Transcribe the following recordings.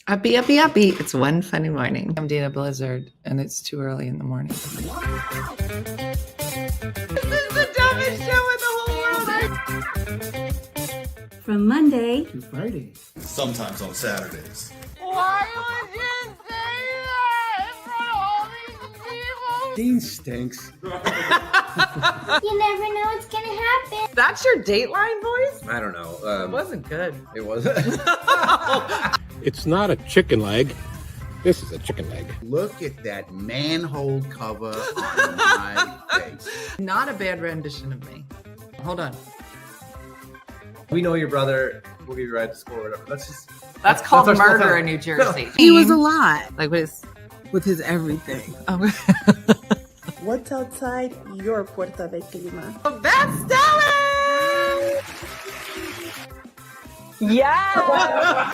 Uppy, uppy, uppy. It's one funny morning. I'm Dana Blizzard, and it's too early in the morning. This is the dumbest show in the whole world. From Monday to Friday. Sometimes on Saturdays. Why would you say that in front of all these people? Dean stinks. You never know what's gonna happen. That's your Dateline voice? I don't know. It wasn't good. It wasn't. It's not a chicken leg. This is a chicken leg. Look at that manhole cover on my face. Not a bad rendition of me. Hold on. We know your brother. We'll give you a ride to school or whatever. That's called our murder small in New Jersey. He was a lot Like what is? with his everything. Oh, What's outside your Puerta de Clima? that's Stella! Yeah!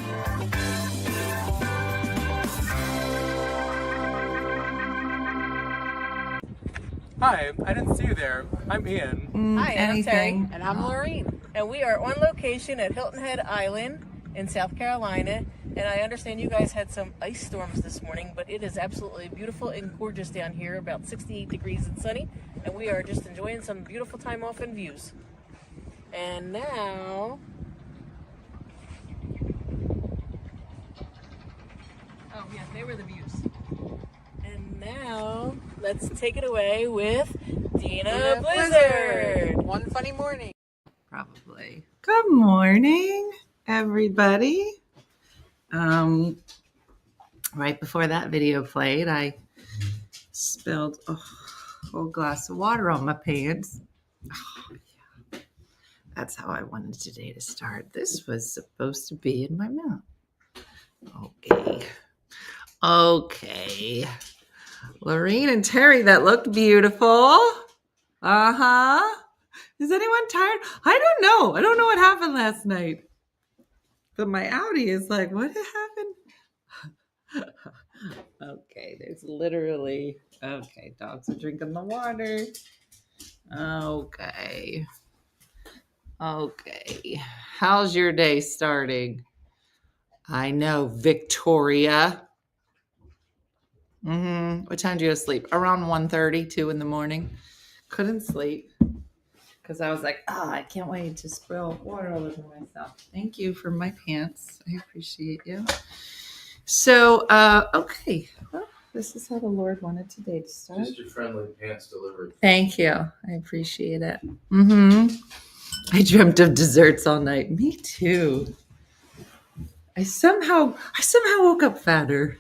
Hi, I didn't see you there. I'm Ian. Hi, I'm Terry. And I'm Laureen. And we are on location at Hilton Head Island in South Carolina. And I understand you guys had some ice storms this morning, but it is absolutely beautiful and gorgeous down here, about 68 degrees and sunny. And we are just enjoying some beautiful time off and views. And now... Oh, yeah, they were the views. And now, let's take it away with Dina Blizzard. One funny morning. Probably. Good morning, everybody. Right before that video played, I spilled a whole glass of water on my pants. Oh, yeah. That's how I wanted today to start. This was supposed to be in my mouth. Okay. Laureen and Terry, that looked beautiful. Uh-huh. Is anyone tired? I don't know. I don't know what happened last night. But my Audi is like, what happened? Okay, there's literally... Okay, dogs are drinking the water. Okay. How's your day starting? I know, Victoria. What time do you go to sleep? Around 1:30, 2 in the morning. Couldn't sleep because I was like, I can't wait to spill water all over myself. Thank you for my pants. I appreciate you. So, okay. Well, this is how the Lord wanted today to start. Just your friendly pants delivered. Thank you. I appreciate it. I dreamt of desserts all night. Me too. I somehow woke up fatter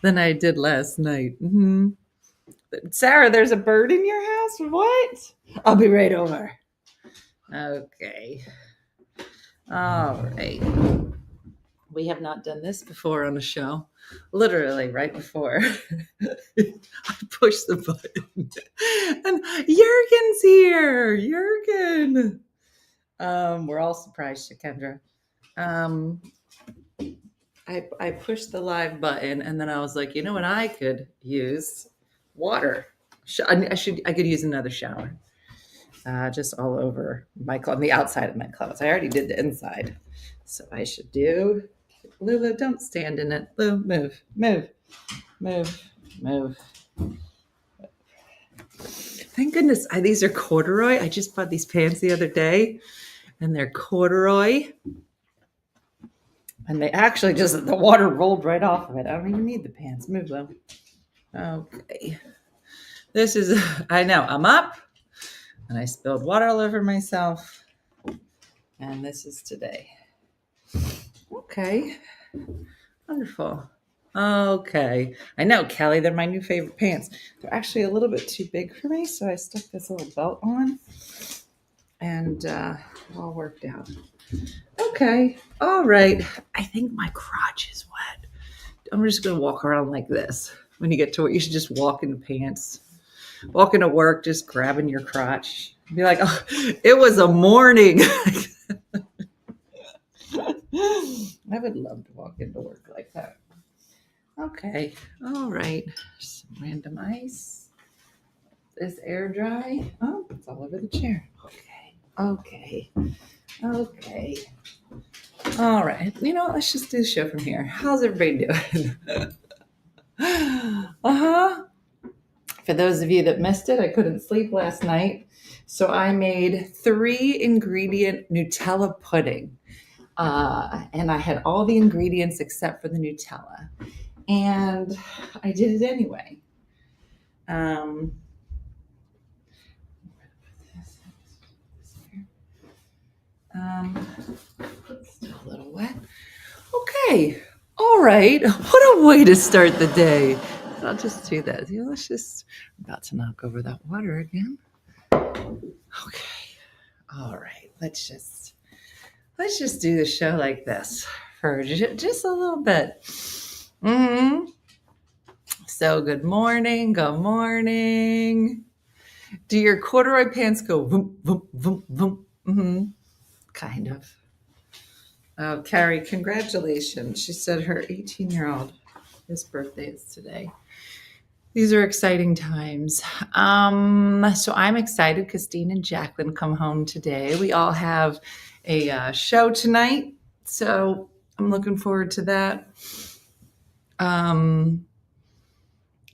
than I did last night. Sarah, there's a bird in your house? What? I'll be right over. Okay. All right. We have not done this before on a show. Literally right before I pushed the button. And Jurgen's here. Jurgen. We're all surprised, Shakendra. I pushed the live button and then I was like, you know what I could use? Water. I could use another shower. Just all over on the outside of my clothes. I already did the inside. So I should do... Lulu, don't stand in it. Lulu, move. Thank goodness these are corduroy. I just bought these pants the other day and they're corduroy. And they actually the water rolled right off of it. I don't even need the pants. Move them. Okay. This is, I know, I'm up and I spilled water all over myself. And this is today. Okay. Wonderful. Okay. I know, Kelly, they're my new favorite pants. They're actually a little bit too big for me, so I stuck this little belt on. And it all worked out. Okay. All right. I think my crotch is wet. I'm just going to walk around like this. When you get to it, you should just walk in pants. Walk into work, just grabbing your crotch. Be like, oh, it was a morning. I would love to walk into work like that. Okay. All right. Some random ice. Is air dry? Oh, it's all over the chair. Okay. Okay. All right. You know what? Let's just do the show from here. How's everybody doing? Uh-huh. For those of you that missed it, I couldn't sleep last night. So I made 3-ingredient Nutella pudding. And I had all the ingredients except for the Nutella. And I did it anyway. It's still a little wet. Okay. All right. What a way to start the day. I'll just do that. You know, let's just, I'm about to knock over that water again. Okay. All right. Let's just do the show like this for just a little bit. Mm-hmm. So good morning. Good morning. Do your corduroy pants go vroom, vroom, vroom, vroom? Mm-hmm. Kind of. Oh, Carrie, congratulations. She said her 18-year-old, his birthday is today. These are exciting times. So I'm excited because Dean and Jacqueline come home today. We all have a show tonight, so I'm looking forward to that.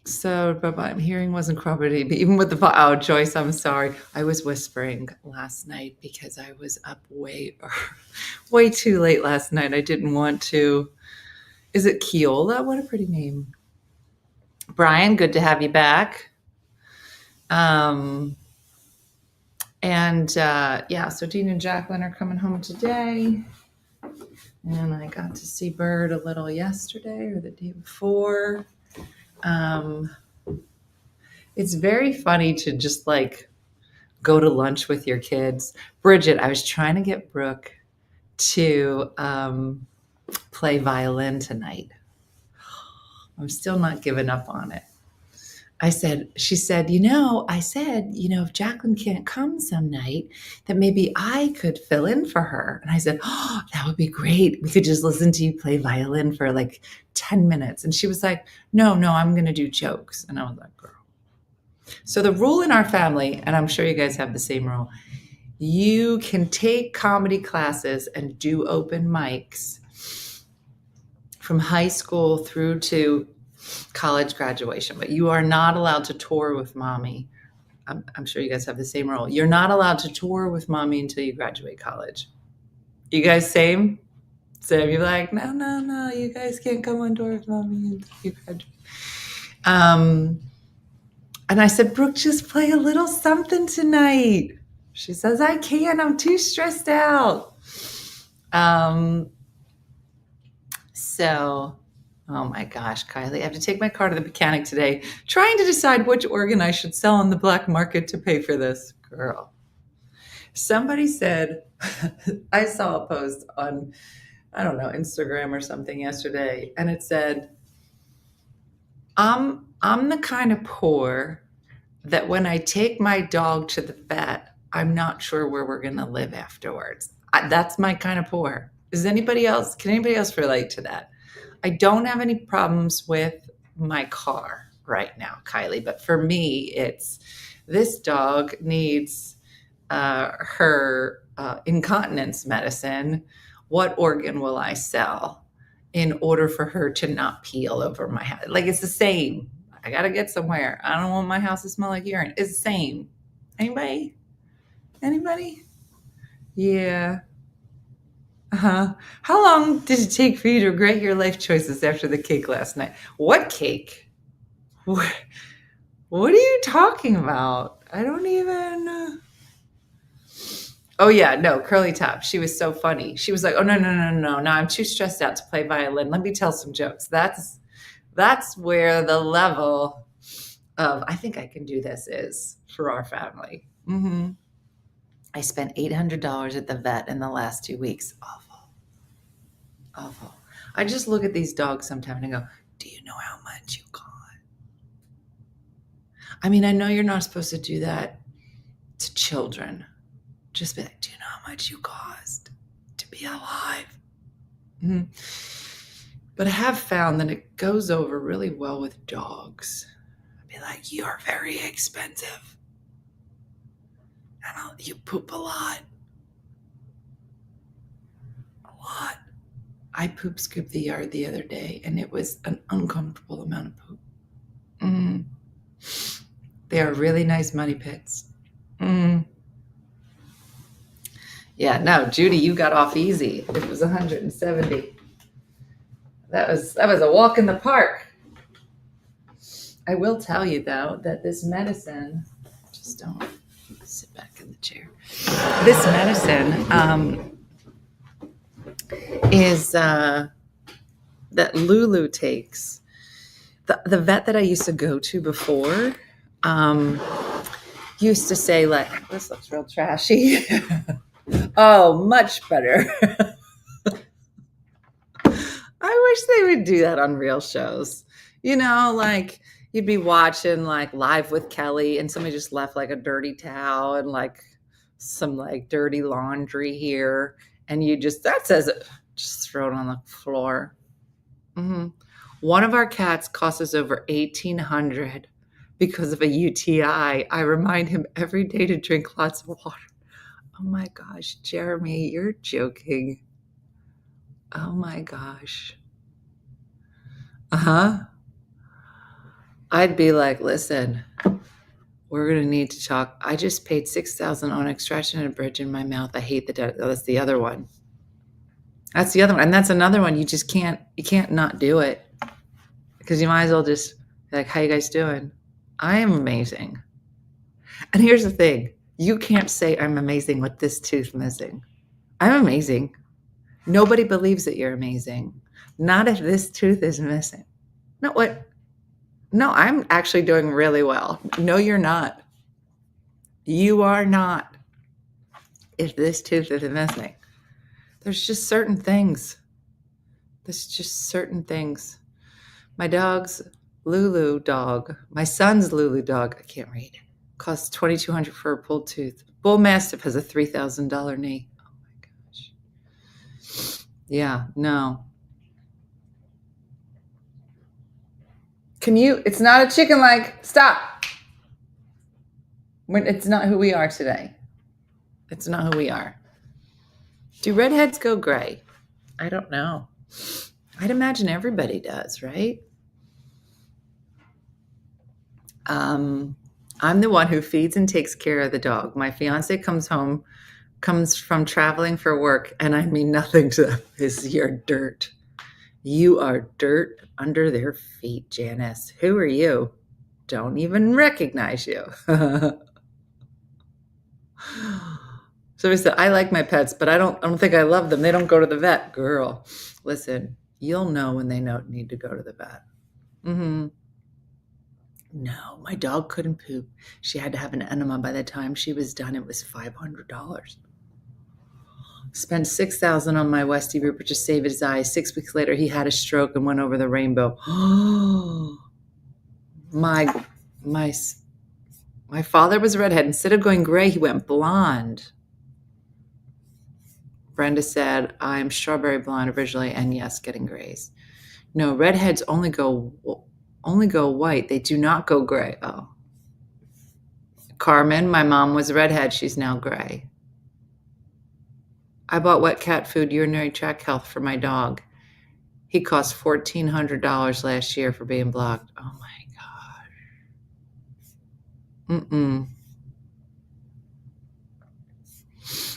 So, but my hearing wasn't cooperating. But even with the Joyce, I'm sorry. I was whispering last night because I was up way too late last night. I didn't want to. Is it Keola? What a pretty name. Brian, good to have you back. So Dean and Jacqueline are coming home today. And I got to see Bird a little yesterday or the day before. It's very funny to just like go to lunch with your kids. Bridget, I was trying to get Brooke to play violin tonight. I'm still not giving up on it. She said, if Jacqueline can't come some night, that maybe I could fill in for her. And I said, oh, that would be great. We could just listen to you play violin for like 10 minutes. And she was like, no, I'm going to do jokes. And I was like, girl. So the rule in our family, and I'm sure you guys have the same rule, you can take comedy classes and do open mics from high school through to college graduation, but you are not allowed to tour with mommy. I'm sure you guys have the same rule. You're not allowed to tour with mommy until you graduate college. You guys same? So you're like, no, you guys can't come on tour with mommy until you graduate. And I said, Brooke, just play a little something tonight. She says, I can't. I'm too stressed out. Oh my gosh, Kylie, I have to take my car to the mechanic today, trying to decide which organ I should sell on the black market to pay for this. Girl. Somebody said, I saw a post on, I don't know, Instagram or something yesterday, and it said, I'm the kind of poor that when I take my dog to the vet, I'm not sure where we're going to live afterwards. That's my kind of poor. Can anybody else relate to that? I don't have any problems with my car right now, Kylie, but for me, it's this dog needs her incontinence medicine. What organ will I sell in order for her to not pee all over my house? Like, it's the same. I got to get somewhere. I don't want my house to smell like urine. It's the same. Anybody? Yeah. Uh-huh. How long did it take for you to regret your life choices after the cake last night? What cake? What are you talking about? I don't even... Oh, yeah, no, curly top. She was so funny. She was like, oh, no, I'm too stressed out to play violin. Let me tell some jokes. That's where the level of, I think I can do this is for our family. Mm-hmm. I spent $800 at the vet in the last 2 weeks. Awful. I just look at these dogs sometimes and I go, do you know how much you got? I mean, I know you're not supposed to do that to children. Just be like, do you know how much you cost to be alive? Mm-hmm. But I have found that it goes over really well with dogs. I'd be like, you're very expensive. And you poop a lot. what? I poop scooped the yard the other day, and it was an uncomfortable amount of poop. They are really nice money pits. Yeah, no, Judy, you got off easy. It was 170. That was a walk in the park. I will tell you though that this medicine, just don't sit back in the chair. This medicine is that Lulu takes. The vet that I used to go to before used to say, like, this looks real trashy. Oh, much better. I wish they would do that on real shows. You know, like you'd be watching like Live with Kelly and somebody just left like a dirty towel and like some like dirty laundry here. And you just, that says it, just throw it on the floor. One of our cats costs us over $1,800 because of a UTI. I remind him every day to drink lots of water. Oh my gosh, Jeremy, you're joking. Oh my gosh. I'd be like, listen, we're going to need to talk. I just paid $6,000 on extraction and a bridge in my mouth. I hate that's the other one. That's the other one. And that's another one. You just can't not do it because you might as well just be like, how you guys doing? I am amazing. And here's the thing. You can't say I'm amazing with this tooth missing. I'm amazing. Nobody believes that you're amazing. Not if this tooth is missing. No, what? No, I'm actually doing really well. No, you're not. You are not. If this tooth is missing. There's just certain things. My dog's Lulu dog, my son's Lulu dog, I can't read, costs $2,200 for a pulled tooth. Bull Mastiff has a $3,000 knee. Oh my gosh. Yeah, no. It's not a chicken leg. Stop. It's not who we are today. It's not who we are. Do redheads go gray? I don't know. I'd imagine everybody does, right? I'm the one who feeds and takes care of the dog. My fiance comes from traveling for work, and I mean nothing to them. You're dirt. You are dirt under their feet, Janice. Who are you? Don't even recognize you. So he said, I like my pets, but I don't think I love them. They don't go to the vet. Girl, listen, you'll know when they need to go to the vet. No, my dog couldn't poop. She had to have an enema. By the time she was done, it was $500. Spent $6,000 on my Westie Rupert to save his eyes. 6 weeks later, he had a stroke and went over the rainbow. My father was a redhead. Instead of going gray, he went blonde. Brenda said, I'm strawberry blonde originally, and yes, getting grays. No, redheads only go white. They do not go gray. Oh. Carmen, my mom was a redhead. She's now gray. I bought wet cat food, urinary tract health for my dog. He cost $1,400 last year for being blocked. Oh my God.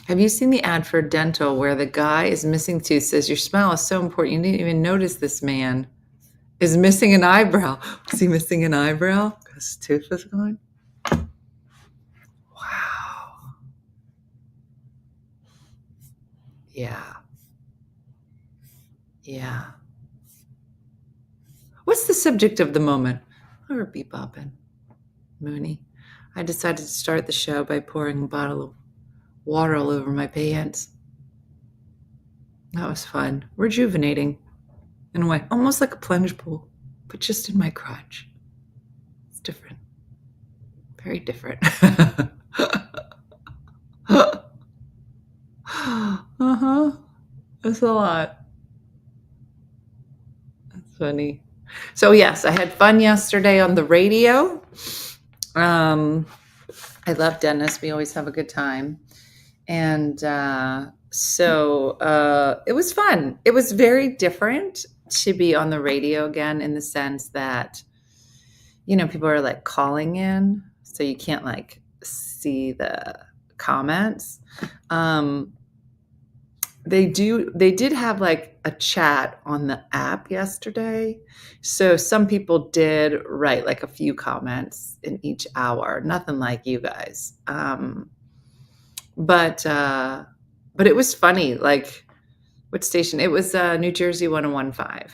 Have you seen the ad for dental where the guy is missing teeth, says your smile is so important. You didn't even notice this man is missing an eyebrow. Was he missing an eyebrow? Because his tooth was gone? Wow. Yeah. What's the subject of the moment? Or beep bopping. Mooney. I decided to start the show by pouring a bottle of water all over my pants. That was fun. Rejuvenating. In a way, almost like a plunge pool, but just in my crotch. It's different. Very different. That's a lot. That's funny. So yes, I had fun yesterday on the radio. I love Dennis. We always have a good time. And so it was fun. It was very different to be on the radio again, in the sense that, people are like calling in, so you can't like see the comments. They did have like a chat on the app yesterday. So some people did write like a few comments in each hour. Nothing like you guys. But it was funny. Like, what station? It was New Jersey 101.5.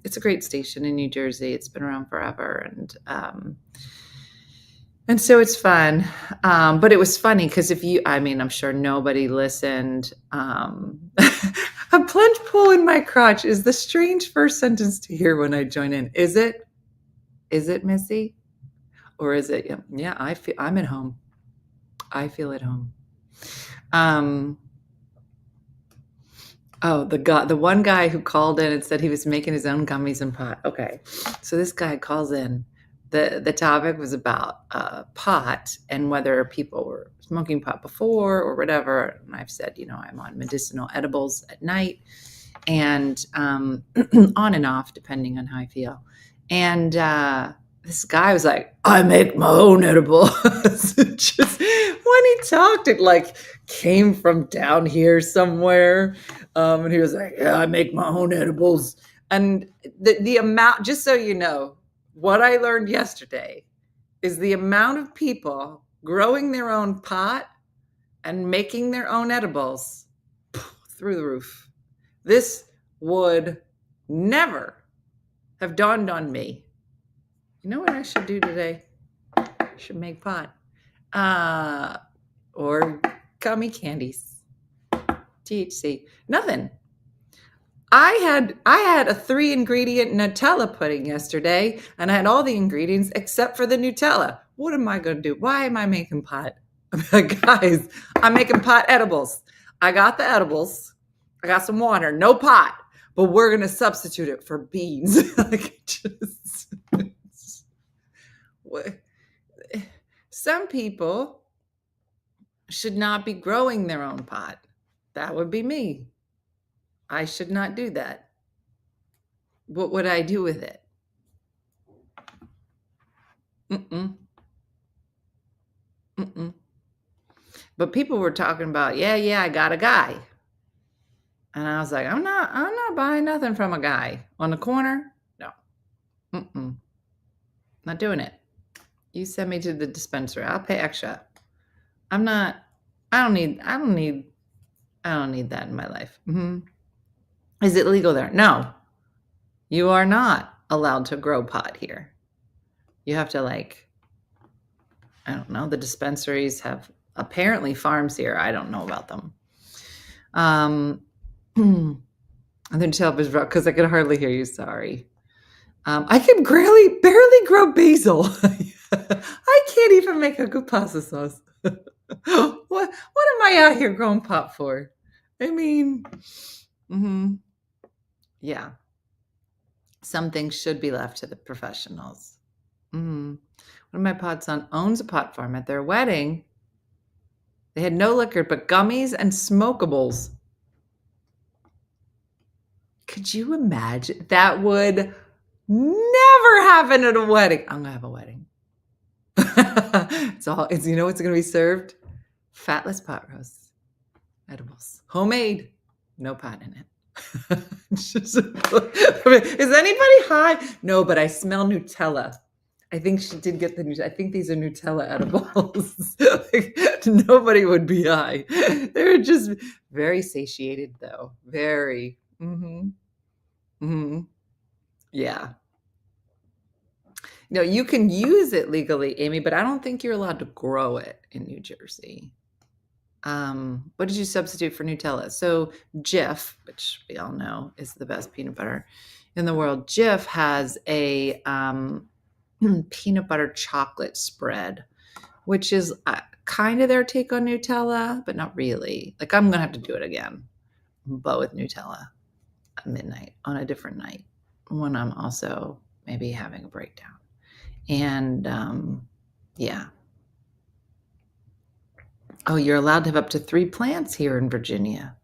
It's a great station in New Jersey. It's been around forever, and so it's fun. But it was funny because I'm sure nobody listened. A plunge pull in my crotch is the strange first sentence to hear when I join in. Is it? Is it, Missy? Or is it? Yeah, I'm at home. I feel at home. The one guy who called in and said he was making his own gummies and pot. Okay, so this guy calls in. The topic was about pot and whether people were smoking pot before or whatever. And I've said, I'm on medicinal edibles at night, and on and off depending on how I feel. And this guy was like, I make my own edible. Just when he talked, it like came from down here somewhere. And he was like, yeah, I make my own edibles. And the amount, just so you know, what I learned yesterday is the amount of people growing their own pot and making their own edibles through the roof. This would never have dawned on me. You know what I should do today? I should make pot. Or gummy candies. THC. Nothing. I had a 3-ingredient Nutella pudding yesterday, and I had all the ingredients except for the Nutella. What am I going to do? Why am I making pot? I'm like, guys, I'm making pot edibles. I got the edibles. I got some water, no pot, but we're going to substitute it for beans. Some people should not be growing their own pot. That would be me. I should not do that. What would I do with it? But people were talking about, yeah, I got a guy. And I was like, I'm not buying nothing from a guy on the corner. No. Not doing it. You send me to the dispensary. I'll pay extra. I don't need that in my life. Is it legal there? No. You are not allowed to grow pot here. You have to I don't know. The dispensaries have apparently farms here. I don't know about them. And then tell because I could hardly hear you. Sorry. I can barely grow basil. I can't even make a good pasta sauce. What am I out here growing pot for? I mean, yeah. Some things should be left to the professionals. One of my pot son owns a pot farm. At their wedding, they had no liquor but gummies and smokables. Could you imagine? That would never happen at a wedding. I'm gonna have a wedding. You know what's gonna be served? Fatless pot roasts, edibles, homemade, no pot in it. Is anybody high? No, but I smell Nutella. I think she did get the Nutella. I think these are Nutella edibles. Nobody would be high. They're just very satiated, though. Very. Yeah. No, you can use it legally, Amy, but I don't think you're allowed to grow it in New Jersey. What did you substitute for Nutella? So Jif, which we all know is the best peanut butter in the world, Jif has a peanut butter chocolate spread, which is kind of their take on Nutella, but not really. Like, I'm going to have to do it again, but with Nutella at midnight on a different night when I'm also maybe having a breakdown. And yeah. Oh, you're allowed to have up to 3 plants here in Virginia.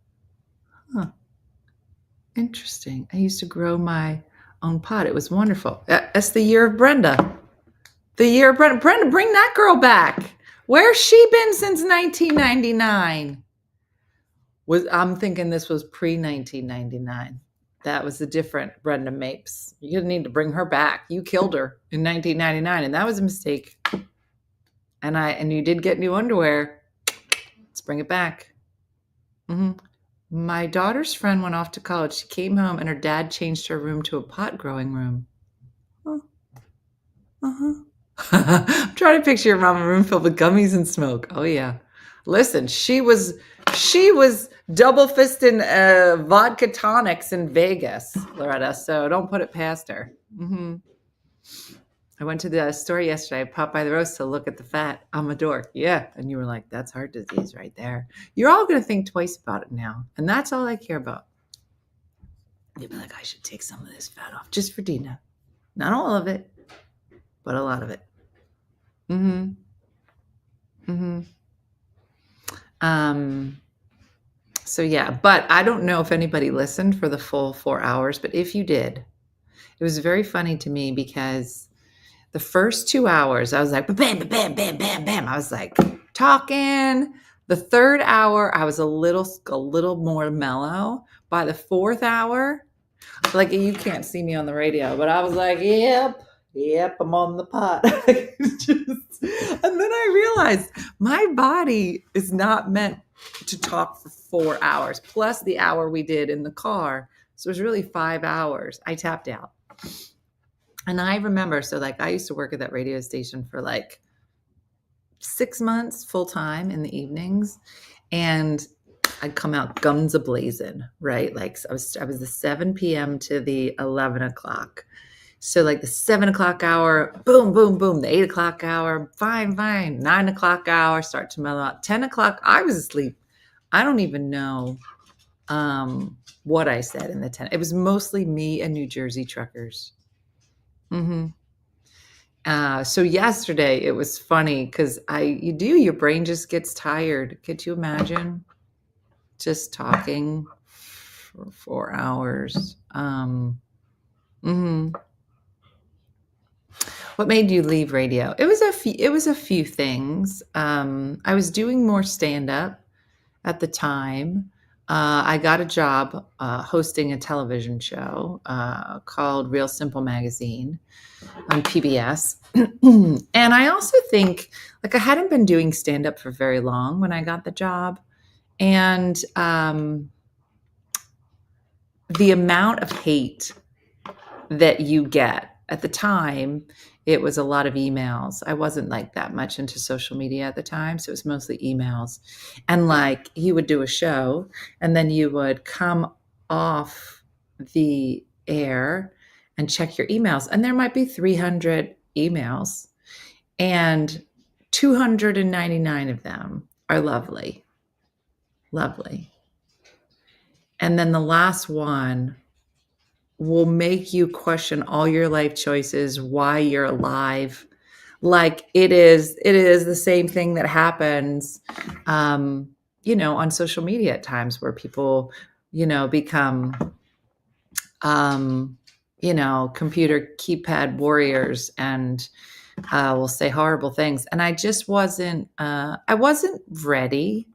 Huh. Interesting. I used to grow my own pot. It was wonderful. That's the year of Brenda. The year of Brenda. Brenda, bring that girl back. Where's she been since 1999? I'm thinking this was pre-1999. That was a different Brenda Mapes. You need to bring her back. You killed her in 1999, and that was a mistake. And you did get new underwear. Let's bring it back. My daughter's friend went off to college. She came home, and her dad changed her room to a pot growing room. I'm trying to picture your mom in a room filled with gummies and smoke. Oh yeah. Listen, she was double fisting vodka tonics in Vegas, Loretta. So don't put it past her. I went to the store yesterday. I popped by the roast to look at the fat on my door. Yeah, and you were like, "That's heart disease right there." You're all going to think twice about it now, and that's all I care about. You'll be like, "I should take some of this fat off just for Dina." Not all of it, but a lot of it. So yeah, but I don't know if anybody listened for the full 4 hours, but if you did, it was very funny to me because the first 2 hours, I was like, bam, bam, bam, bam, bam. I was like talking. The third hour, I was a little more mellow. By the fourth hour, like you can't see me on the radio, but I was like, yep, I'm on the pot. And then I realized my body is not meant to talk for 4 hours, plus the hour we did in the car. So it was really 5 hours. I tapped out. And I remember, so like I used to work at that radio station for like 6 months full time in the evenings. And I'd come out guns a-blazing, right? Like I was the 7 p.m. to the 11 o'clock. So like the 7 o'clock hour, boom, boom, boom. The 8 o'clock hour, fine. 9 o'clock hour, start to mellow out. 10 o'clock, I was asleep. I don't even know what I said in the 10. It was mostly me and New Jersey truckers. So yesterday it was funny because your brain just gets tired. Could you imagine just talking for 4 hours? What made you leave radio? It was a few things. I was doing more stand-up at the time. I got a job hosting a television show called Real Simple Magazine on PBS. And I also think, like, I hadn't been doing stand-up for very long when I got the job. And the amount of hate that you get at the time, it was a lot of emails. I wasn't like that much into social media at the time, so it was mostly emails. And like you would do a show and then you would come off the air and check your emails, and there might be 300 emails and 299 of them are lovely. And then the last one will make you question all your life choices, why you're alive. Like it is the same thing that happens, on social media at times where people, become, computer keypad warriors and will say horrible things. And I just wasn't ready.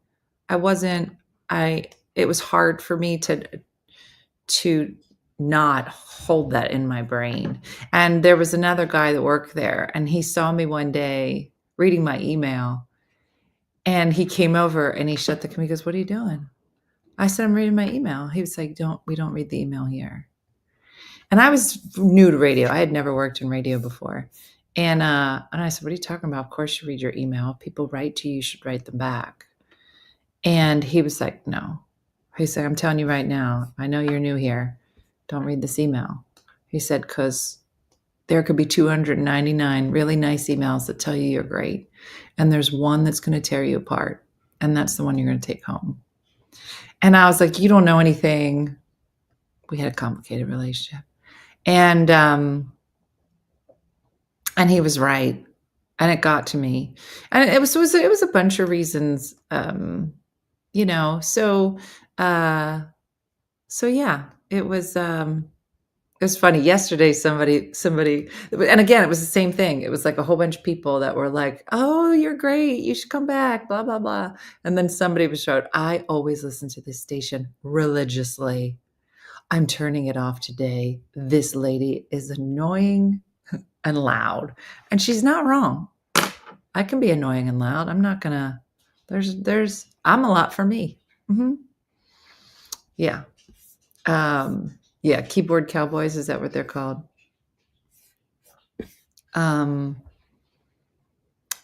It was hard for me to not hold that in my brain. And there was another guy that worked there, and he saw me one day reading my email, and he came over and he shut the computer. He goes, "What are you doing?" I said, "I'm reading my email." He was like, we don't read the email here. And I was new to radio. I had never worked in radio before. And I said, "What are you talking about? Of course you read your email. People write to you, you should write them back." And he was like, "No." He said, "I'm telling you right now, I know you're new here. Don't read this email." He said, "Because there could be 299 really nice emails that tell you you're great. And there's one that's going to tear you apart. And that's the one you're going to take home." And I was like, "You don't know anything." We had a complicated relationship. And he was right. and it got to me, and it was a bunch of reasons, you know. So yeah, it was funny. Yesterday, somebody, and again, it was the same thing. It was like a whole bunch of people that were like, "Oh, you're great. You should come back." Blah blah blah. And then somebody was showed. I always listen to this station religiously. I'm turning it off today. This lady is annoying and loud, and she's not wrong. I can be annoying and loud. I'm not gonna. I'm a lot for me. Hmm. Yeah. Yeah, keyboard cowboys, is that what they're called?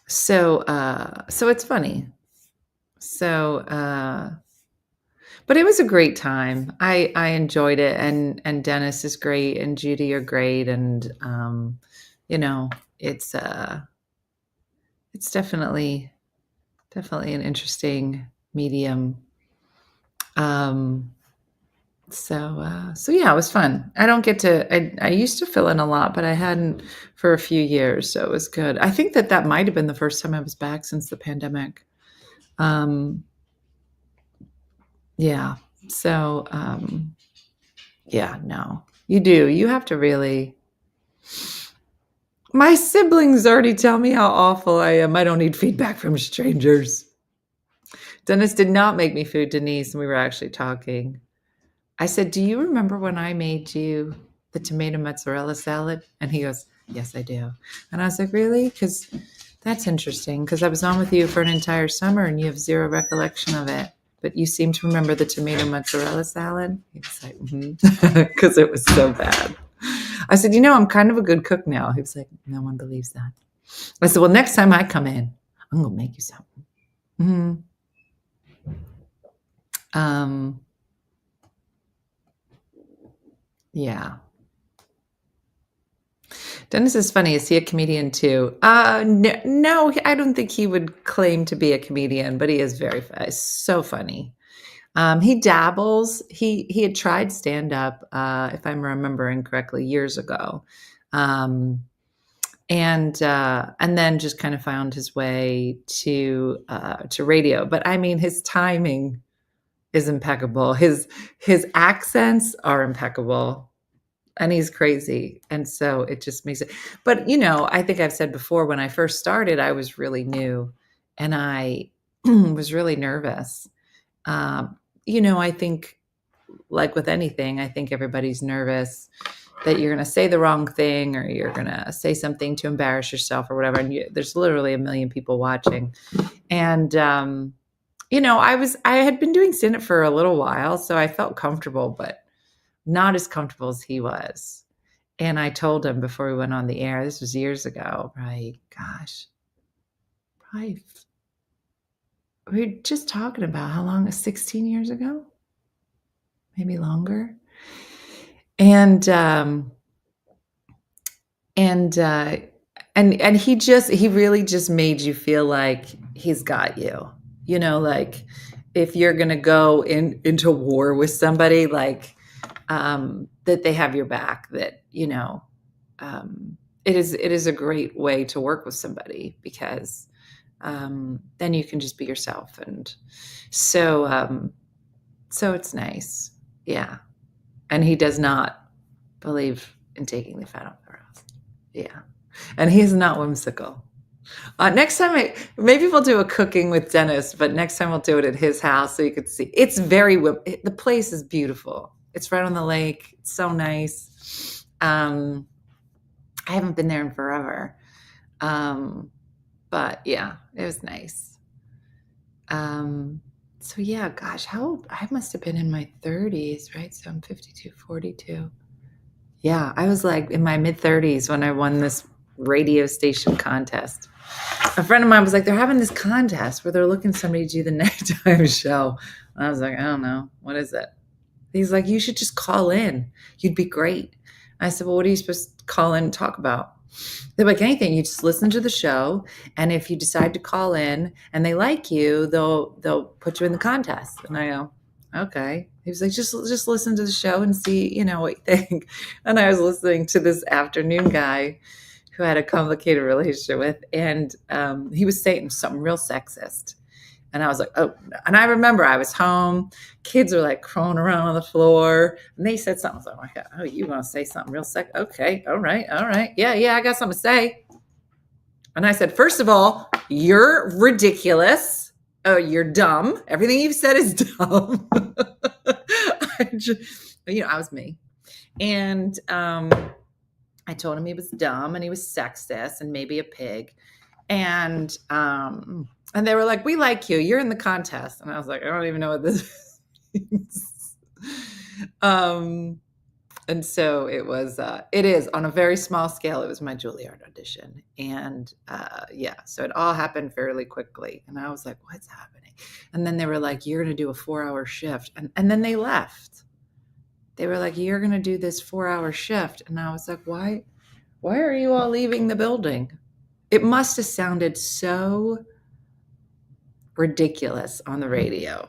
So it's funny. But it was a great time. I enjoyed it, and Dennis is great, and Judy are great, and you know, it's definitely an interesting medium. So yeah, it was fun. I don't get to. I used to fill in a lot, but I hadn't for a few years, so it was good. I think that might have been the first time I was back since the pandemic. Yeah. So yeah, no, you do. You have to really. My siblings already tell me how awful I am. I don't need feedback from strangers. Dennis did not make me food, Denise, and we were actually talking. I said, "Do you remember when I made you the tomato mozzarella salad?" And he goes, "Yes, I do." And I was like, "Really? Because that's interesting, because I was on with you for an entire summer and you have zero recollection of it. But you seem to remember the tomato mozzarella salad?" He was like, because it was so bad. I said, "You know, I'm kind of a good cook now." He was like, "No one believes that." I said, "Well, next time I come in, I'm going to make you something." Mm-hmm. Yeah. Dennis is funny. Is he a comedian too? No, I don't think he would claim to be a comedian, but he is so funny. He dabbles. He had tried stand up, if I'm remembering correctly, years ago, and then just kind of found his way to radio. But I mean, his timing is impeccable. His accents are impeccable. And he's crazy. And so it just makes it. But, you know, I think I've said before, when I first started, I was really new and I was really nervous. You know, I think, like with anything, I think everybody's nervous that you're going to say the wrong thing or you're going to say something to embarrass yourself or whatever. And there's literally a million people watching. And, you know, I had been doing stand-up for a little while, so I felt comfortable, but not as comfortable as he was. And I told him before we went on the air, this was years ago, right? Gosh, probably, we were just talking about how long, 16 years ago? Maybe longer. And he really just made you feel like he's got you, you know, like if you're going to go into war with somebody, like, that they have your back, that, you know, it is a great way to work with somebody because then you can just be yourself. And so it's nice. Yeah. And he does not believe in taking the fat off the roast. Yeah. And he is not whimsical. Next time, maybe we'll do a cooking with Dennis, but next time we'll do it at his house so you could see. It's the place is beautiful. It's right on the lake. It's so nice. I haven't been there in forever. But yeah, it was nice. So yeah, gosh, how old? I must have been in my 30s, right? So I'm 52, 42. Yeah, I was like in my mid 30s when I won this radio station contest. A friend of mine was like, they're having this contest where they're looking somebody to do the nighttime show. And I was like, I don't know. What is it? He's like, you should just call in. You'd be great. I said, well, what are you supposed to call in and talk about? They're like, anything. You just listen to the show. And if you decide to call in and they like you, they'll put you in the contest. And I go, okay. He was like, just listen to the show and see, you know, what you think. And I was listening to this afternoon guy who I had a complicated relationship with, and he was saying something real sexist. And I was like, oh, no. And I remember I was home, kids are like crawling around on the floor, and they said something. I was like, oh, you want to say something real sex? Okay, all right. Yeah, I got something to say. And I said, first of all, you're ridiculous. Oh, you're dumb. Everything you've said is dumb. I was me. And I told him he was dumb and he was sexist and maybe a pig. And they were like, we like you. You're in the contest. And I was like, I don't even know what this means. And so it is on a very small scale. It was my Juilliard audition. And so it all happened fairly quickly. And I was like, what's happening? And then they were like, you're going to do a 4-hour shift. And then they left. They were like, you're going to do this 4-hour shift. And I was like, why are you all leaving the building? It must have sounded so ridiculous on the radio.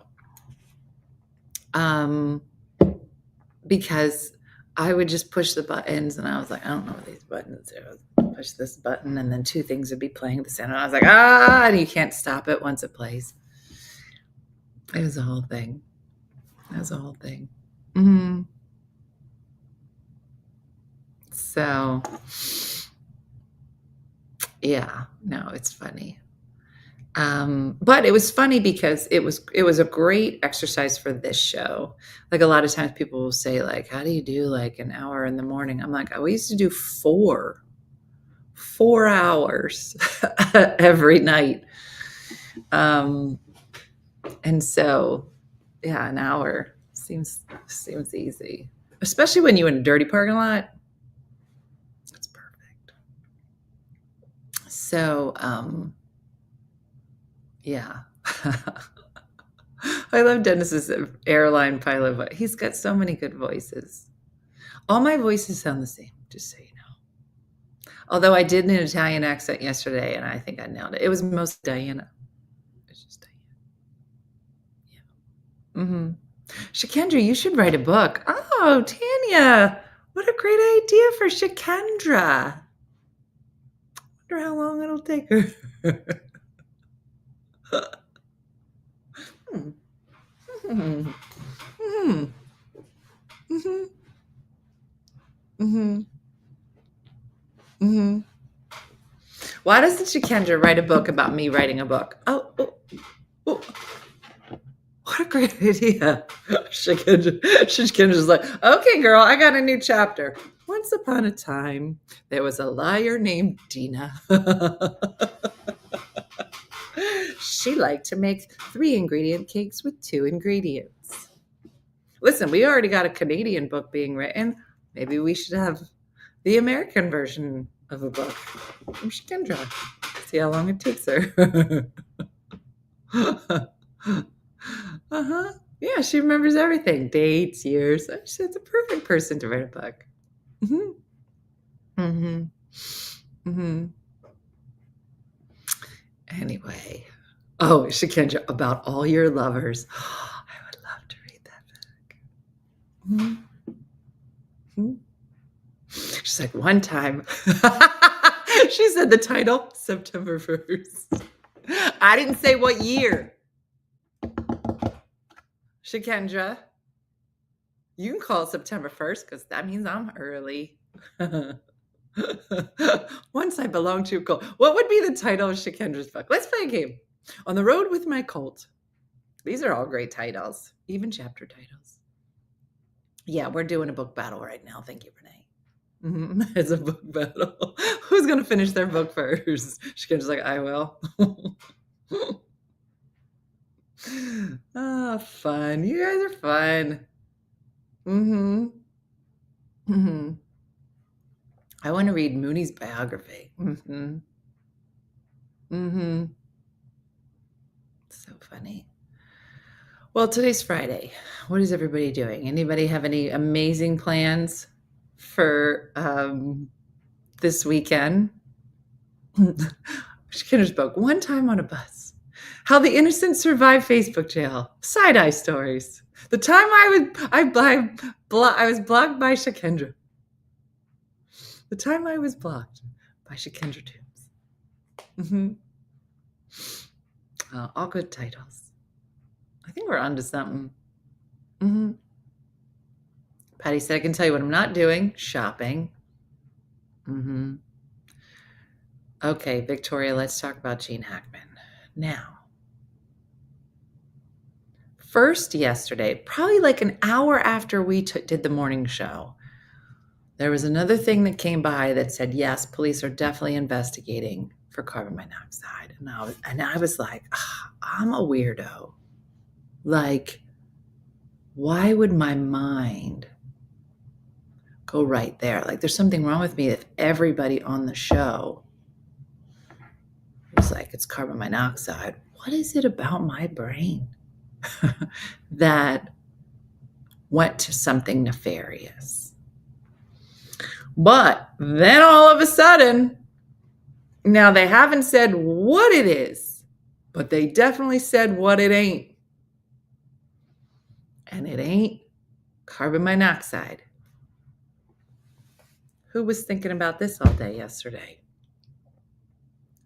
Because I would just push the buttons and I was like, I don't know what these buttons are. Push this button and then 2 things would be playing at the same time. I was like, and you can't stop it once it plays. It was a whole thing. Mm-hmm. So, yeah, no, it's funny. But it was funny because it was a great exercise for this show. Like a lot of times people will say like, how do you do like an hour in the morning? I'm like, we used to do 4 hours every night. And so, yeah, an hour seems easy, especially when you're in a dirty parking lot. It's perfect. So, yeah. I love Dennis's airline pilot voice. He's got so many good voices. All my voices sound the same, just so you know. Although I did an Italian accent yesterday, and I think I nailed it. It was mostly Diana. It's just Diana. Yeah. Mm-hmm. Shakendra, you should write a book. Oh, Tanya, what a great idea for Shakendra. I wonder how long it'll take her. Why doesn't Shakendra write a book about me writing a book? Oh. What a great idea. Shakendra's like, okay, girl, I got a new chapter. Once upon a time, there was a liar named Dina. She liked to make 3-ingredient cakes with 2 ingredients. Listen, we already got a Canadian book being written. Maybe we should have the American version of a book from Shakendra. See how long it takes her. Yeah, she remembers everything. Dates, years. She's a perfect person to write a book. Anyway. Oh, Shakendra, about all your lovers. I would love to read that book. She's like, one time. She said the title, September 1st. I didn't say what year. Shakendra, you can call it September 1st because that means I'm early. Once I belonged to a cult. What would be the title of Shakendra's book? Let's play a game. On the Road with My Cult. These are all great titles, even chapter titles. Yeah, we're doing a book battle right now. Thank you, Renee. It's a book battle. Who's going to finish their book first? Shakendra's like, I will. Fun. You guys are fun. I want to read Mooney's biography. So funny. Well, today's Friday. What is everybody doing? Anybody have any amazing plans for this weekend? Shakendra's book, One Time on a Bus. How the Innocent Survive Facebook Jail. Side-eye stories. The time I was blocked by Shakendra. The time I was blocked by Shakendra Toombs. All good titles. I think we're onto something. Patty said, I can tell you what I'm not doing. Shopping. Okay, Victoria, let's talk about Gene Hackman. Now, first yesterday, probably like an hour after we did the morning show, there was another thing that came by that said, yes, police are definitely investigating for carbon monoxide. And I was like, I'm a weirdo. Like, why would my mind go right there? Like, there's something wrong with me if everybody on the show was like, it's carbon monoxide. What is it about my brain that went to something nefarious? But then all of a sudden, now they haven't said what it is, but they definitely said what it ain't. And it ain't carbon monoxide. Who was thinking about this all day yesterday?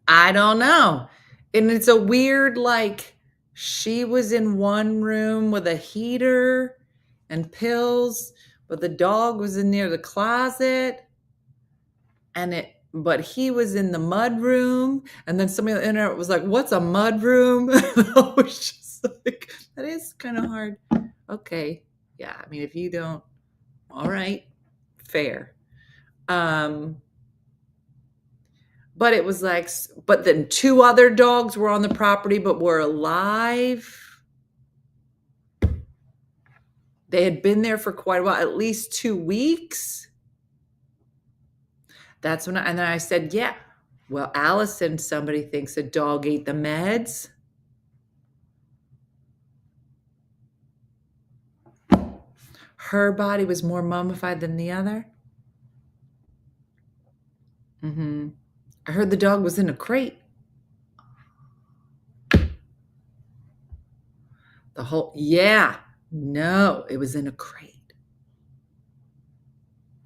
I don't know. And it's a weird, like, she was in one room with a heater and pills, but the dog was in near the closet. But he was in the mud room. And then somebody on the internet was like, what's a mud room? I was just like, that is kind of hard. Okay. Yeah. I mean, if you don't, all right, fair. But it was like, but then 2 other dogs were on the property, but were alive. They had been there for quite a while, at least 2 weeks. That's when and then I said, yeah, well, Allison, somebody thinks a dog ate the meds. Her body was more mummified than the other. I heard the dog was in a crate. No, it was in a crate.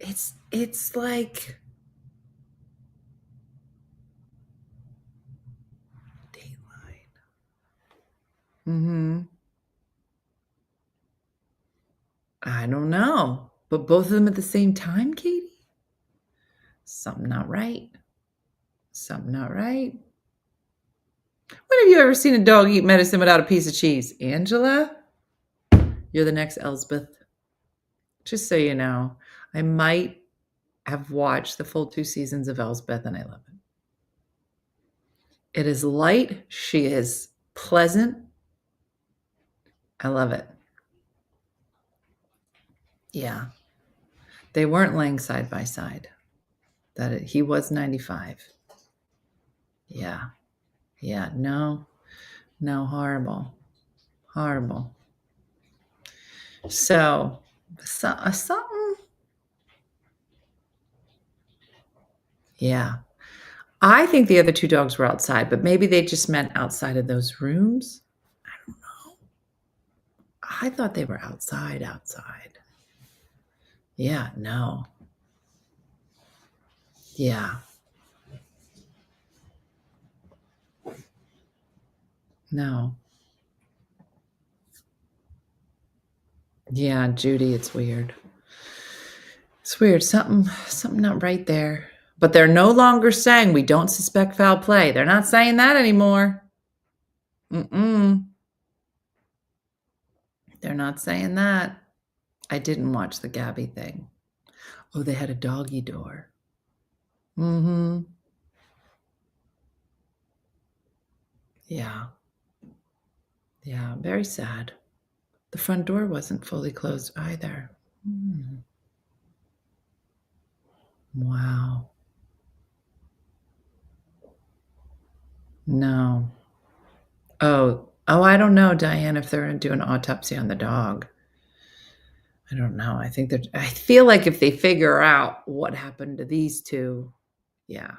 It's like Dateline. I don't know, but both of them at the same time, Katie? Something not right. Something not right. When have you ever seen a dog eat medicine without a piece of cheese? Angela? You're the next Elsbeth. Just so you know, I might have watched the full 2 seasons of Elsbeth, and I love it. It is light. She is pleasant. I love it. Yeah. They weren't laying side by side. He was 95. Yeah. Yeah. No, horrible. Horrible. So, something. Yeah. I think the other 2 dogs were outside, but maybe they just meant outside of those rooms. I don't know. I thought they were outside. Yeah, no. Yeah. No. Yeah, Judy, it's weird. It's weird. Something not right there. But they're no longer saying we don't suspect foul play. They're not saying that anymore. They're not saying that. I didn't watch the Gabby thing. Oh, they had a doggy door. Yeah. Yeah, very sad. The front door wasn't fully closed either. Wow. No. Oh, I don't know, Diane, if they're going to do an autopsy on the dog. I don't know. I feel like if they figure out what happened to these 2, yeah.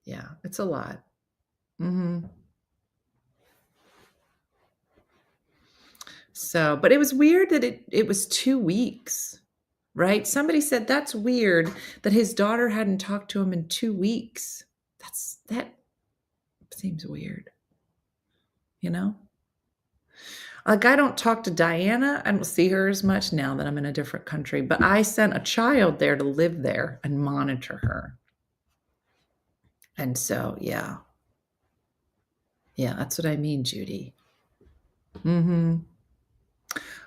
Yeah, it's a lot. So, but it was weird that it was 2 weeks. right? Somebody said that's weird that his daughter hadn't talked to him in 2 weeks. That seems weird, you know? Like, I don't talk to Diana. I don't see her as much now that I'm in a different country, but I sent a child there to live there and monitor her. And so, yeah. Yeah, that's what I mean, Judy.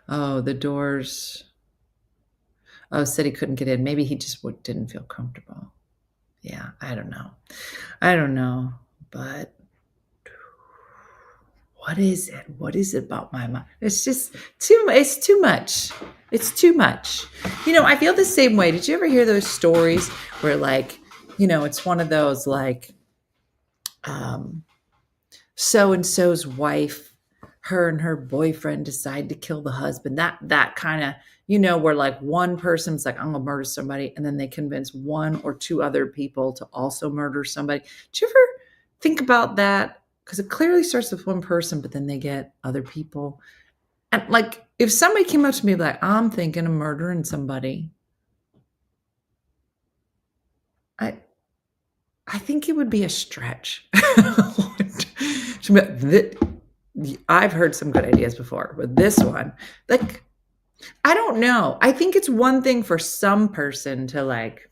Oh, the doors. Oh, said he couldn't get in. Maybe he just didn't feel comfortable. Yeah, I don't know. But what is it? What is it about my mom? It's just it's too much. It's too much. I feel the same way. Did you ever hear those stories where, like, it's one of those, like, so-and-so's wife, her and her boyfriend decide to kill the husband. That kind of, where, like, one person's like, I'm gonna murder somebody, and then they convince one or two other people to also murder somebody. Did you ever think about that? Because it clearly starts with one person, but then they get other people. And, like, if somebody came up to me like, I'm thinking of murdering somebody, I think it would be a stretch. I've heard some good ideas before, but this one, like, I don't know. I think it's one thing for some person to, like,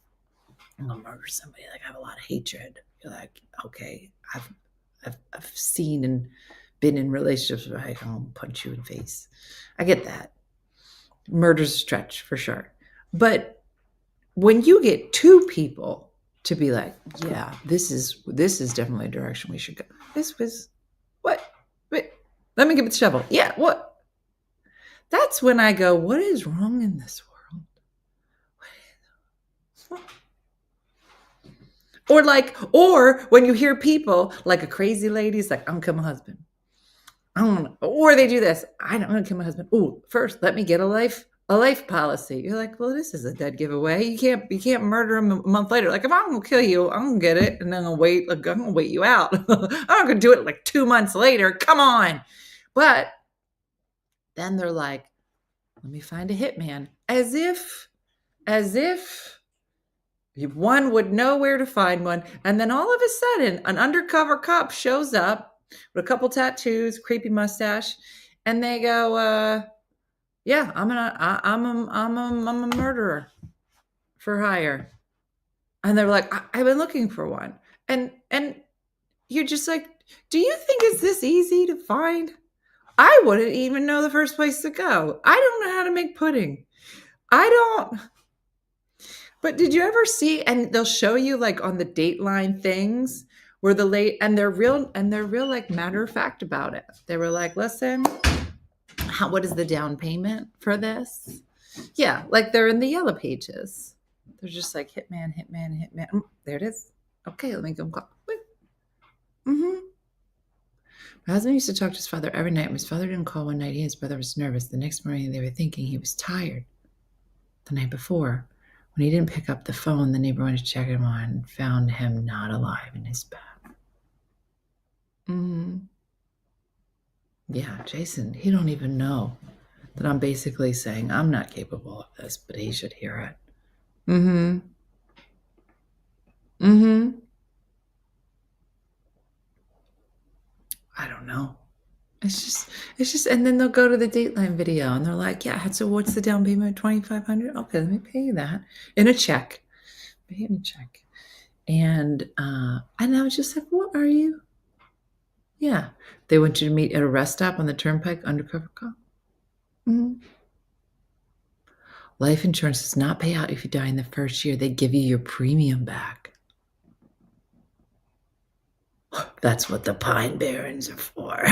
I'm gonna murder somebody. Like, I have a lot of hatred. You're like, okay, I've seen and been in relationships where I'm gonna punch you in the face. I get that. Murder's a stretch for sure. But when you get two people to be like, yeah, this is definitely a direction we should go. This was what? Wait, let me give it the shovel. Yeah, what? That's when I go, what is wrong in this world? Or when you hear people like a crazy lady's like, I'm gonna kill my husband. Or they do this. I'm gonna kill my husband. Oh, first, let me get a life policy. You're like, well, this is a dead giveaway. You can't murder him a month later. Like, if I'm gonna kill you, I'm gonna get it, and then I'm gonna wait you out. I'm not gonna do it like 2 months later. Come on. But then they're like, let me find a hitman. As if one would know where to find one. And then all of a sudden, an undercover cop shows up with a couple tattoos, creepy mustache, and they go, yeah, I'm a murderer for hire. And they're like, I've been looking for one. And you're just like, do you think it's this easy to find? I wouldn't even know the first place to go. I don't know how to make pudding. But did you ever see, and they'll show you, like, on the Dateline things where they're real like matter of fact about it. They were like, listen, what is the down payment for this? Yeah, like they're in the yellow pages. They're just like, hitman. There it is. Okay, let me go call. My husband used to talk to his father every night. His father didn't call one night. His brother was nervous. The next morning, they were thinking he was tired. The night before, when he didn't pick up the phone, the neighbor went to check him on and found him not alive in his bed. Yeah, Jason, he don't even know that I'm basically saying I'm not capable of this, but he should hear it. I don't know. It's just, and then they'll go to the Dateline video and they're like, yeah, so what's the down payment? $2,500? Okay, let me pay you that in a check. Pay in a check. And I was just like, what are you? Yeah. They want you to meet at a rest stop on the turnpike, undercover cop. Life insurance does not pay out if you die in the first year. They give you your premium back. That's what the Pine Barrens are for.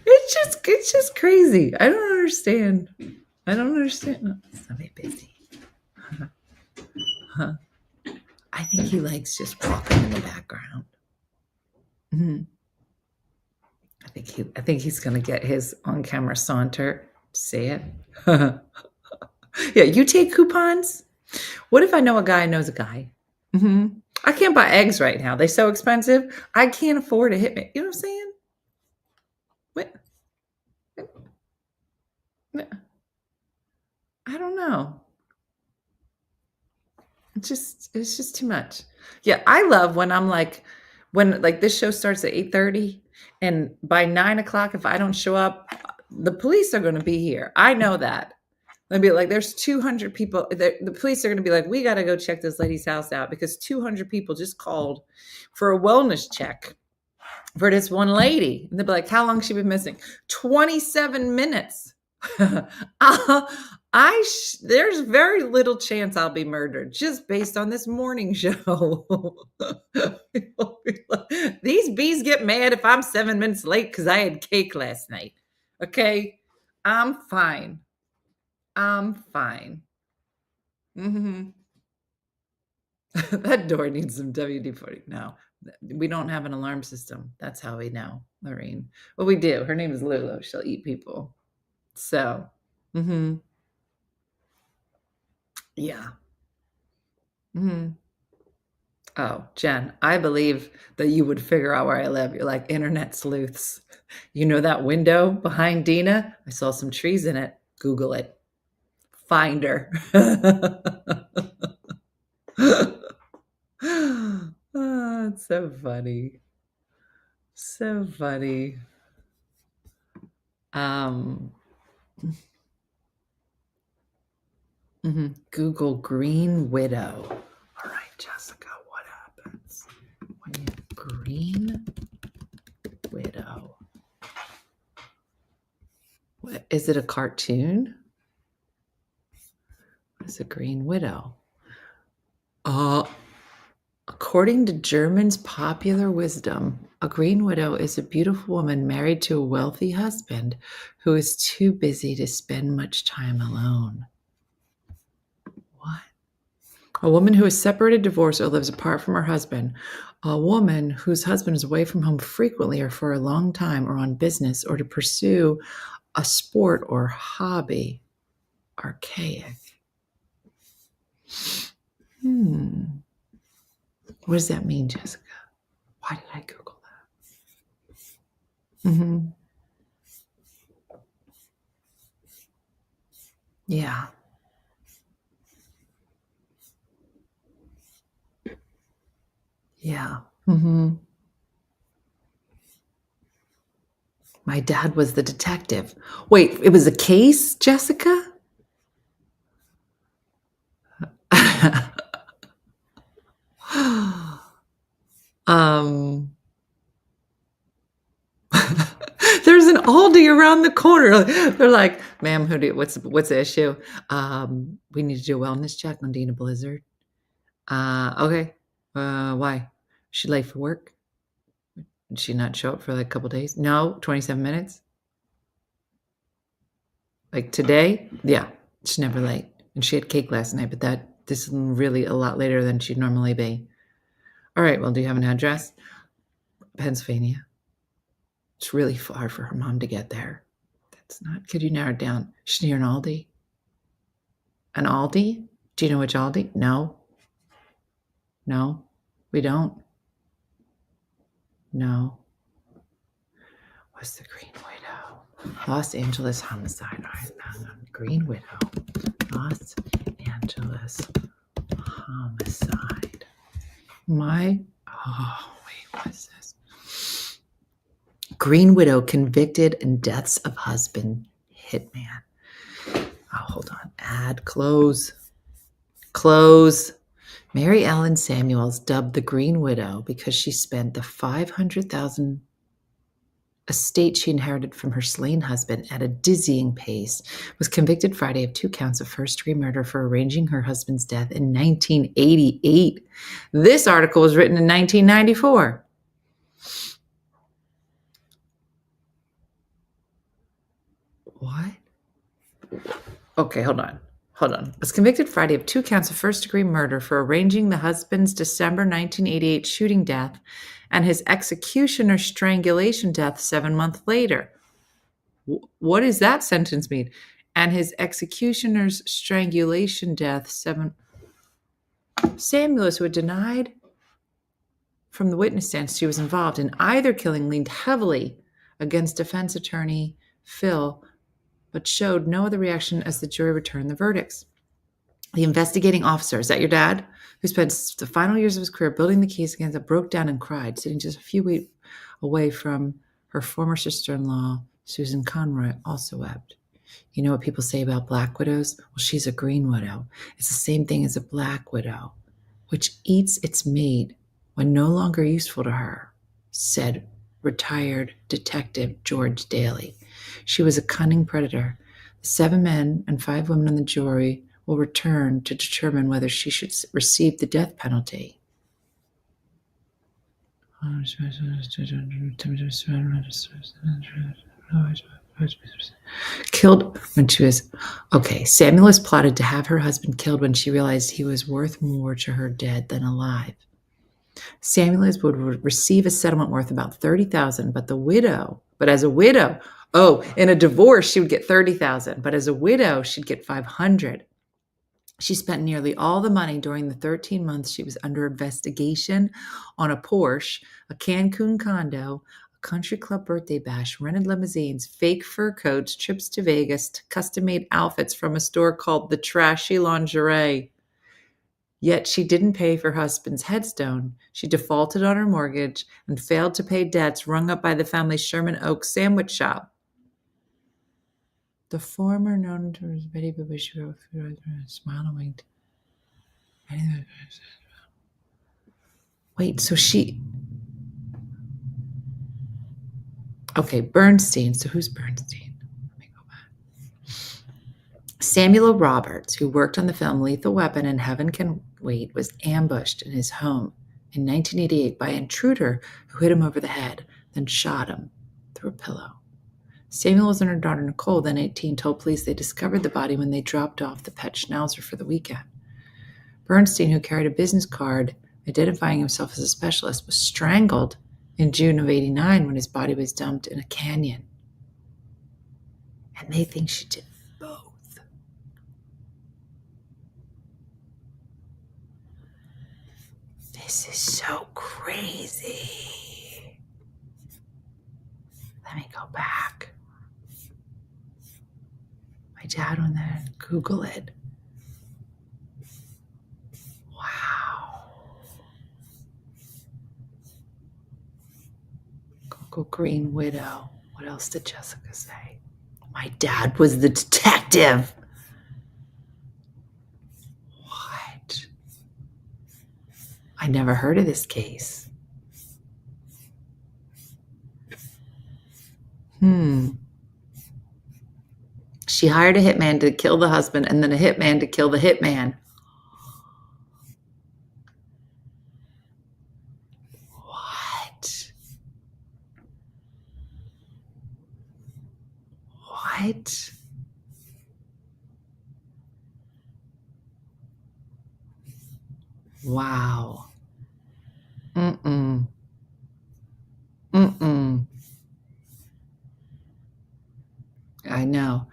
It's just crazy. I don't understand. No, somebody busy. I think he likes just walking in the background. I think he's gonna get his on-camera saunter. Say it. Yeah, you take coupons? What if I know a guy knows a guy? I can't buy eggs right now. They're so expensive. I can't afford a hitman. You know what I'm saying? What? I don't know. It's just too much. Yeah, I love when I'm like, when like this show starts at 8:30, and by 9 o'clock, if I don't show up, the police are going to be here. I know that. They'll be like, there's 200 people. The police are going to be like, we got to go check this lady's house out because 200 people just called for a wellness check for this one lady. And they'll be like, how long has she been missing? 27 minutes. There's very little chance I'll be murdered just based on this morning show. These bees get mad if I'm 7 minutes late because I had cake last night. Okay, I'm fine. I'm fine. That door needs some WD-40. No, we don't have an alarm system. That's how we know, Lorene. Well, we do. Her name is Lulu. She'll eat people. So, yeah. Oh, Jen, I believe that you would figure out where I live. You're like internet sleuths. You know that window behind Dina? I saw some trees in it. Google it. Find her. Oh, it's so funny. So funny. Google Green Widow. All right, Jessica, what happens when you Green Widow? What is it, a cartoon? What is a Green Widow? According to German's popular wisdom, a green widow is a beautiful woman married to a wealthy husband who is too busy to spend much time alone. What? A woman who is separated, divorced, or lives apart from her husband. A woman whose husband is away from home frequently or for a long time or on business or to pursue a sport or hobby. Archaic. What does that mean, Jessica? Why did I Google that? Yeah. Yeah. My dad was the detective. Wait, it was a case, Jessica? There's an Aldi around the corner. They're like, ma'am, what's the issue? We need to do a wellness check on Dina Blizzard. Okay. Why? She late for work? Did she not show up for like a couple days? No, 27 minutes. Like today? Yeah, she's never late. And she had cake last night, but this is really a lot later than she'd normally be. All right, well, do you have an address? Pennsylvania. It's really far for her mom to get there. That's not, could you narrow it down? She's near an Aldi. An Aldi? Do you know which Aldi? No. No, we don't. No. What's the Green Widow? Los Angeles homicide. Green Widow. Los Angeles homicide. What's this? Green Widow convicted in deaths of husband hitman. Oh, hold on. Add, close. Mary Ellen Samuels, dubbed the Green Widow because she spent the $500,000 estate she inherited from her slain husband at a dizzying pace, was convicted Friday of 2 counts of first-degree murder for arranging her husband's death in 1988. This article was written in 1994. What? Okay, hold on. Was convicted Friday of 2 counts of first-degree murder for arranging the husband's December 1988 shooting death and his executioner strangulation death 7 months later. What does that sentence mean? And his executioner's strangulation death 7... Samuels, who had denied from the witness stand she was involved in either killing, leaned heavily against defense attorney Phil, but showed no other reaction as the jury returned the verdicts. The investigating officer, is that your dad? Who spent the final years of his career building the case against it, broke down and cried, sitting just a few feet away from her former sister-in-law, Susan Conroy, also wept. You know what people say about black widows? Well, she's a green widow. It's the same thing as a black widow, which eats its mate when no longer useful to her, said retired Detective George Daly. She was a cunning predator. The 7 men and 5 women on the jury will return to determine whether she should receive the death penalty. Killed when she was... Okay, Samuelus plotted to have her husband killed when she realized he was worth more to her dead than alive. Samuelus would receive a settlement worth about $30,000, but as a widow, in a divorce, she would get $30,000, but as a widow, she'd get $500. She spent nearly all the money during the 13 months she was under investigation on a Porsche, a Cancun condo, a country club birthday bash, rented limousines, fake fur coats, trips to Vegas, custom-made outfits from a store called The Trashy Lingerie. Yet she didn't pay for her husband's headstone. She defaulted on her mortgage and failed to pay debts rung up by the family's Sherman Oaks sandwich shop. The former, known to as Betty Boo, she wrote smile and winked. Wait, so she... Okay, Bernstein. So who's Bernstein? Let me go back. Samuel Roberts, who worked on the film Lethal Weapon and Heaven Can Wait, was ambushed in his home in 1988 by an intruder who hit him over the head, then shot him through a pillow. Samuel's and her daughter Nicole, then 18, told police they discovered the body when they dropped off the pet schnauzer for the weekend. Bernstein, who carried a business card identifying himself as a specialist, was strangled in June of '89 when his body was dumped in a canyon. And they think she did both. This is so crazy. Let me go back. My dad on there. Google it. Wow. Google Green Widow. What else did Jessica say? My dad was the detective. What? I never heard of this case. She hired a hitman to kill the husband and then a hitman to kill the hitman. What? What? Wow. I know.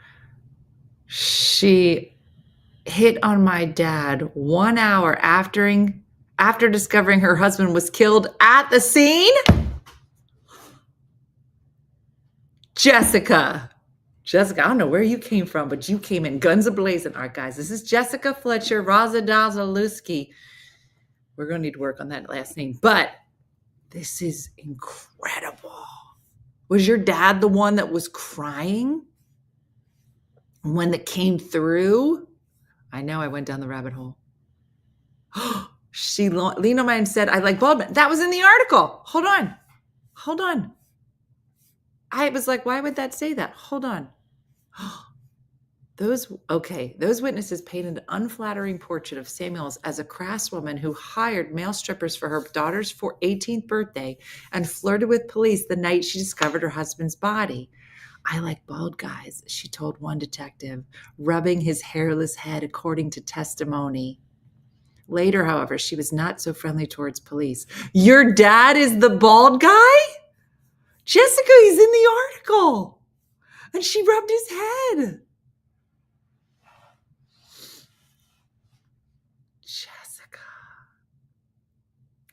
She hit on my dad 1 hour after discovering her husband was killed at the scene. Jessica, I don't know where you came from, but you came in guns a-blazing. All right, guys, this is Jessica Fletcher Razadazaluski. We're going to need to work on that last name, but this is incredible. Was your dad the one that was crying? One that came through? I know I went down the rabbit hole. She leaned on me and said, I like Baldwin. That was in the article. Hold on. I was like, why would that say that? Hold on. Those witnesses painted an unflattering portrait of Samuels as a crass woman who hired male strippers for her daughter's 18th birthday and flirted with police the night she discovered her husband's body. I like bald guys, she told one detective, rubbing his hairless head according to testimony. Later, however, she was not so friendly towards police. Your dad is the bald guy? Jessica, he's in the article. And she rubbed his head. Jessica,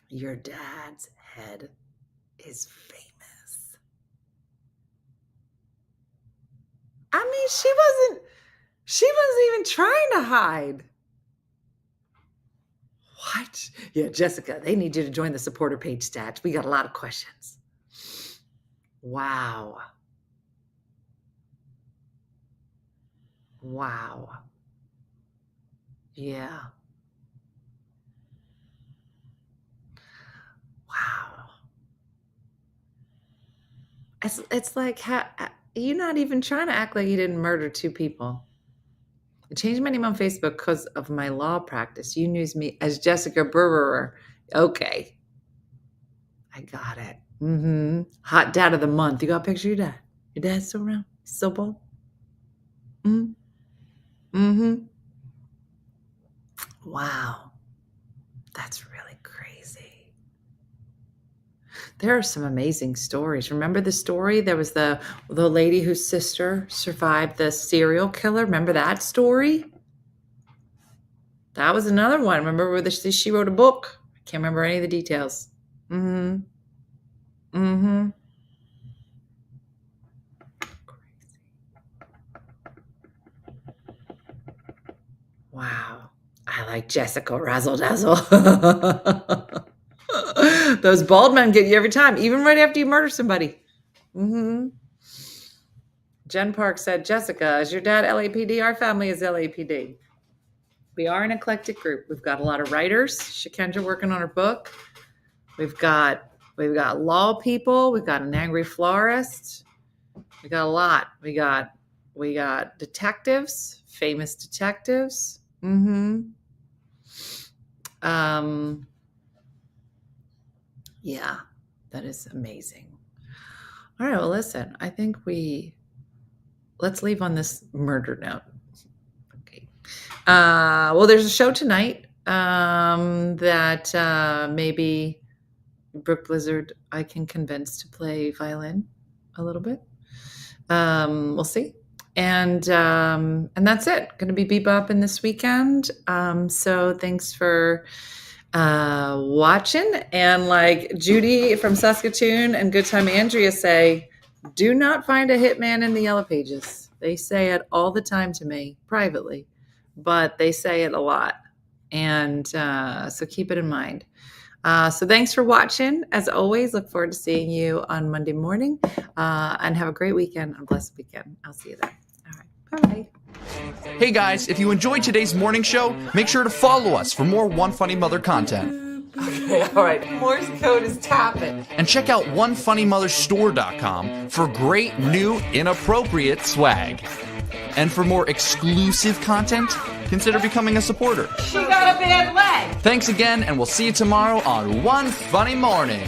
your dad's head is famous. I mean, She wasn't even trying to hide. What? Yeah, Jessica, they need you to join the supporter page stats. We got a lot of questions. Wow. Wow. Yeah. Wow. It's like, you're not even trying to act like you didn't murder 2 people. I changed my name on Facebook because of my law practice. You knew me as Jessica Brewer. Okay. I got it. Hot dad of the month. You got a picture of your dad? Your dad's still around? Still bald? Wow. That's really crazy. There are some amazing stories. Remember the story? There was the lady whose sister survived the serial killer. Remember that story? That was another one. Remember where she wrote a book? I can't remember any of the details. Wow. I like Jessica Razzle Dazzle. Those bald men get you every time, even right after you murder somebody. Jen Park said, Jessica, is your dad LAPD? Our family is LAPD. We are an eclectic group. We've got a lot of writers. Shakendra working on her book. We've got law people. We've got an angry florist. We got a lot. We got detectives, famous detectives. Yeah, that is amazing. All right, well, listen, I think let's leave on this murder note. Okay. Well, there's a show tonight that maybe Brooke Blizzard I can convince to play violin a little bit. We'll see. And that's it. Going to be bebopping this weekend. So thanks for watching. And like Judy from Saskatoon and Good Time Andrea say, do not find a hitman in the Yellow Pages. They say it all the time to me privately, but they say it a lot. And so keep it in mind. So thanks for watching. As always, look forward to seeing you on Monday morning. And have a great weekend, a blessed weekend. I'll see you then. All right. Bye. Hey guys, if you enjoyed today's morning show, make sure to follow us for more One Funny Mother content. Okay, all right. Morse code is tapping. And check out OneFunnyMotherStore.com for great new inappropriate swag. And for more exclusive content, consider becoming a supporter. She got a bad leg. Thanks again, and we'll see you tomorrow on One Funny Morning.